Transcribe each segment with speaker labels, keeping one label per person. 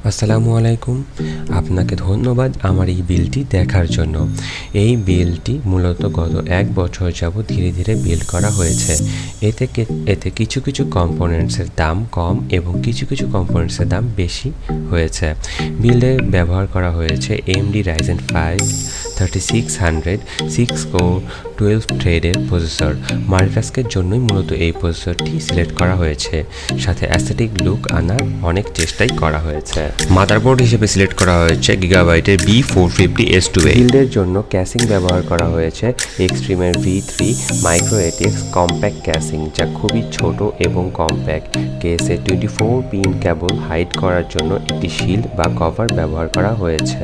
Speaker 1: আসসালামু আলাইকুম, আপনাকে ধন্যবাদ আমার এই বিলটি দেখার জন্য। এই বিলটি মূলত গত 1 বছর যাবত ধীরে ধীরে বিল্ড করা হয়েছে। এতে কিছু কিছু কম্পোনেন্টসের দাম কম এবং কিছু কিছু কম্পোনেন্টসের দাম বেশি হয়েছে। বিল্ডে ব্যবহার করা হয়েছে AMD Ryzen 5 3600 6 কোর 12 থ্রেডের প্রসেসর। মাল্টিটাস্কের জন্যই মূলত এই প্রসেসরটি সিলেক্ট করা হয়েছে, সাথে অ্যাস্থেটিক লুক আনার অনেক চেষ্টাই করা হয়েছে। মাদারবোর্ড হিসেবে সিলেক্ট করা হয়েছে গিগাবাইটের B450S2A। বিল্ডের জন্য ক্যাসিং ব্যবহার করা হয়েছে এক্সট্রিমের V3 micro ATX compact casing, যা খুবই ছোট এবং কম্প্যাক্ট। কেসে 24 পিন কেবল হাইড করার জন্য একটি শিল্ড বা কভার ব্যবহার করা হয়েছে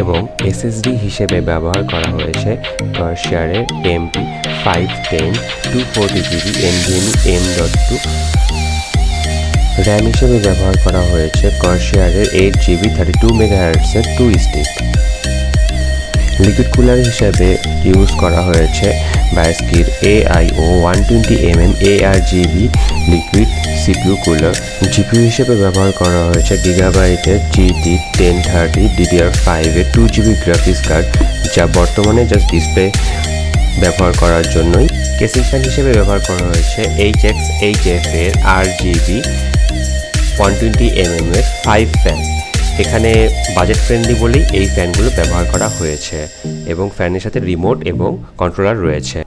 Speaker 1: এবং SSD হিসেবে ব্যবহার করা হয়েছে কার্সারের MP510 240GB NVMe M.2। RAM হিসেবে ব্যবহার করা হয়েছে কার্সারের 8GB 32MHz এর 2 স্টিক। লিকুইড কুলার হিসেবে ইউজ করা হয়েছে বায়োস্কির AIO 120mm ARGB liquid CPU cooler. GPU হিসেবে ব্যবহার করা হয়েছে গিগাবাইটের GT 1030 DDR5 এর 2GB গ্রাফিক্স কার্ড, যা বর্তমানে জাস্ট ডিসপ্লে ব্যবহার করার জন্যই। কেসিং ফ্যান হিসেবে ব্যবহার করা হয়েছে HXHF এর RGB 120mm এর 5 ফ্যান। এখানে বাজেট ফ্রেন্ডলি বলেই এই ফ্যানগুলো ব্যবহার করা হয়েছে এবং ফ্যানের সাথে রিমোট এবং কন্ট্রোলার রয়েছে।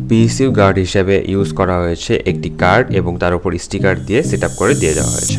Speaker 1: পিসিউ গার্ড হিসেবে ইউজ করা হয়েছে একটি কার্ড এবং তার উপর স্টিকার দিয়ে সেট আপ করে দিয়ে দেওয়া হয়েছে।